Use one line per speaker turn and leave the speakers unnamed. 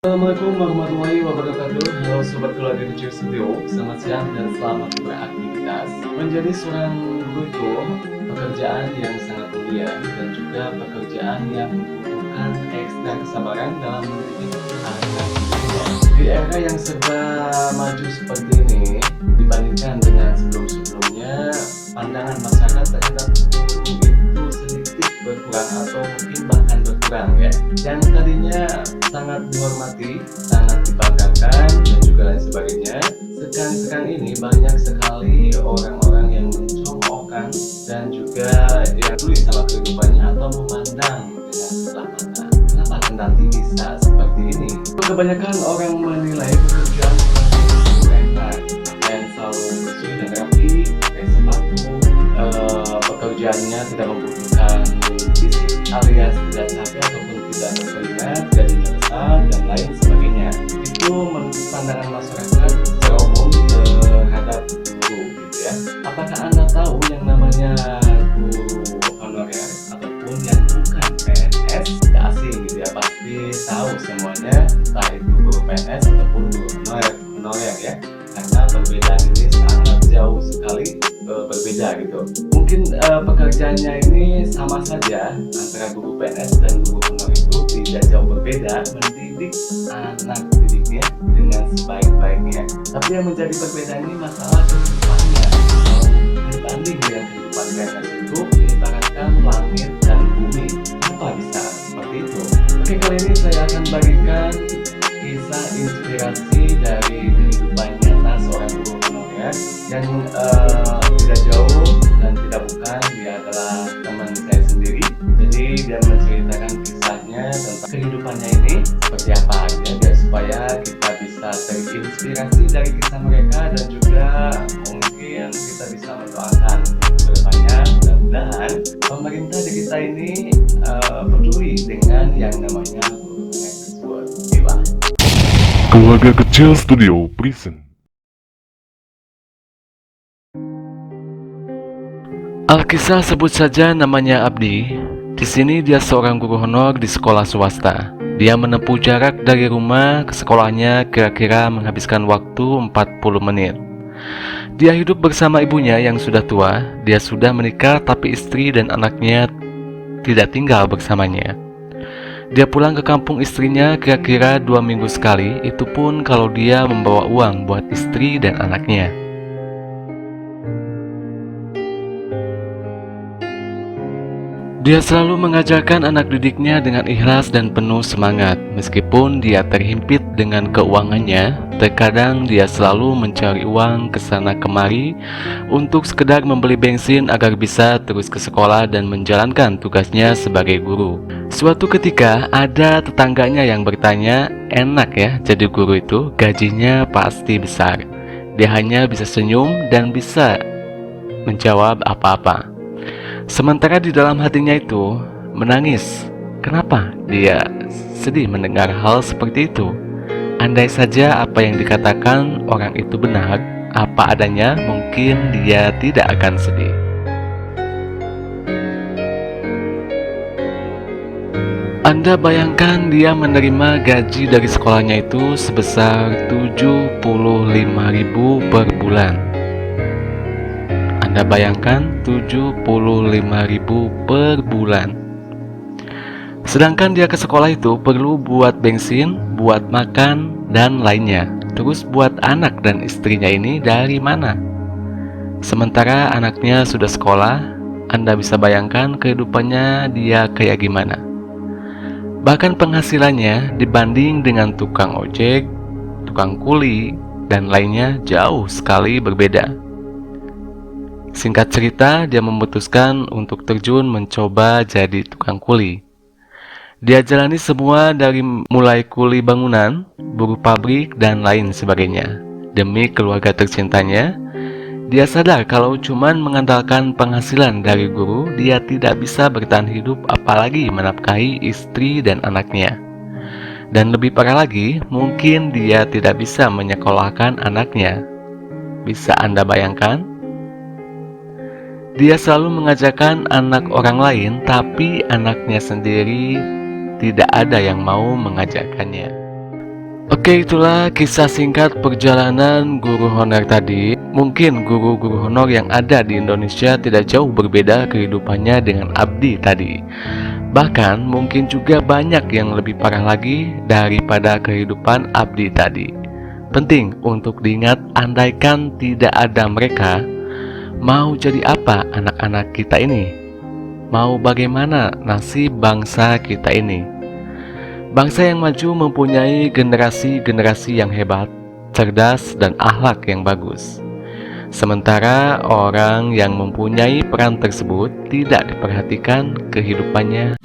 Assalamualaikum warahmatullahi wabarakatuh. Halo Sobat Keluarga Kecil Studio, selamat siang dan selamat beraktivitas. Menjadi seorang guru itu pekerjaan yang sangat mulia dan juga pekerjaan yang membutuhkan ekstra kesabaran dalam mendidik anak. Di era yang serba maju seperti ini, dibandingkan dengan sebelum-sebelumnya, pandangan masyarakat terhadap guru itu sedikit berkurang atau mungkin bahkan berkurang ya. Yang tadinya sangat dihormati, sangat dibanggakan dan juga lain sebagainya. Sekarang ini banyak sekali orang-orang yang mencongokkan dan juga yang peduli sama kehidupannya atau memandang dengan sebelah mata. Kenapa kendati bisa seperti ini? Kebanyakan orang menilai pekerjaan mereka dan selalu bersih dan rapi, pakai sepatu, pekerjaannya tidak membutuhkan fisik alias tidak capek ataupun tidak berkeringat, gajinya besar dan lain sebagainya. Itu menurut pandangan masyarakat secara umum terhadap guru gitu ya. Apakah Anda tahu yang namanya guru honorer ataupun yang bukan PNS? Tidak asing gitu ya, pasti tahu semuanya, entah itu guru PNS ataupun guru honorer ya. Karena perbedaan ini sangat jauh sekali berbeda gitu. Mungkin pekerjaannya ini sama saja antara guru PNS dan guru honorer itu tidak jauh berbeda, mendidik anak didiknya dengan sebaik-baiknya. Tapi yang menjadi perbedaan ini masalah kehidupannya. Berbanding dengan kehidupan PNS itu ibaratkan langit dan bumi. Apa bisa seperti itu? Oke, kali ini saya akan bagikan kisah inspirasi dari kehidupan nyata seorang guru honorer yang tidak jauh dan tidak bukan, dia adalah teman saya sendiri. Jadi dia menceritakan kisahnya tentang kehidupannya ini seperti apa ya, biar supaya kita bisa terinspirasi dari kisah mereka dan juga mungkin kita bisa mendoakan kedepannya. Mudah-mudahan pemerintah di kita ini peduli dengan yang namanya guru honorer tersebut. Gila.
Keluarga Kecil Studio present.
Alkisah sebut saja namanya Abdi. Di sini dia seorang guru honor di sekolah swasta. Dia menempuh jarak dari rumah ke sekolahnya kira-kira menghabiskan waktu 40 menit. Dia hidup bersama ibunya yang sudah tua. Dia sudah menikah tapi istri dan anaknya tidak tinggal bersamanya. Dia pulang ke kampung istrinya kira-kira 2 minggu sekali, itu pun kalau dia membawa uang buat istri dan anaknya. Dia selalu mengajarkan anak didiknya dengan ikhlas dan penuh semangat. Meskipun dia terhimpit dengan keuangannya, terkadang dia selalu mencari uang ke sana kemari untuk sekedar membeli bensin agar bisa terus ke sekolah dan menjalankan tugasnya sebagai guru. Suatu ketika ada tetangganya yang bertanya, enak ya jadi guru itu, gajinya pasti besar. Dia hanya bisa senyum dan bisa menjawab apa-apa. Sementara di dalam hatinya itu menangis. Kenapa dia sedih mendengar hal seperti itu? Andai saja apa yang dikatakan orang itu benar, apa adanya, mungkin dia tidak akan sedih. Anda bayangkan dia menerima gaji dari sekolahnya itu sebesar 75.000 per bulan. Anda bayangkan 75.000 per bulan. Sedangkan dia ke sekolah itu perlu buat bensin, buat makan, dan lainnya. Terus buat anak dan istrinya ini dari mana? Sementara anaknya sudah sekolah, Anda bisa bayangkan kehidupannya dia kayak gimana. Bahkan penghasilannya dibanding dengan tukang ojek, tukang kuli, dan lainnya jauh sekali berbeda. Singkat cerita, dia memutuskan untuk terjun mencoba jadi tukang kuli. Dia jalani semua dari mulai kuli bangunan, buruh pabrik, dan lain sebagainya. Demi keluarga tercintanya, dia sadar kalau cuman mengandalkan penghasilan dari guru, dia tidak bisa bertahan hidup apalagi menafkahi istri dan anaknya. Dan lebih parah lagi, mungkin dia tidak bisa menyekolahkan anaknya. Bisa Anda bayangkan? Dia selalu mengajarkan anak orang lain, tapi anaknya sendiri tidak ada yang mau mengajarkannya. Oke, itulah kisah singkat perjalanan guru honor tadi. Mungkin guru-guru honor yang ada di Indonesia tidak jauh berbeda kehidupannya dengan Abdi tadi. Bahkan mungkin juga banyak yang lebih parah lagi daripada kehidupan Abdi tadi. Penting untuk diingat, andaikan tidak ada mereka, mau jadi apa anak-anak kita ini? Mau bagaimana nasib bangsa kita ini? Bangsa yang maju mempunyai generasi-generasi yang hebat, cerdas, dan akhlak yang bagus. Sementara orang yang mempunyai peran tersebut tidak diperhatikan kehidupannya.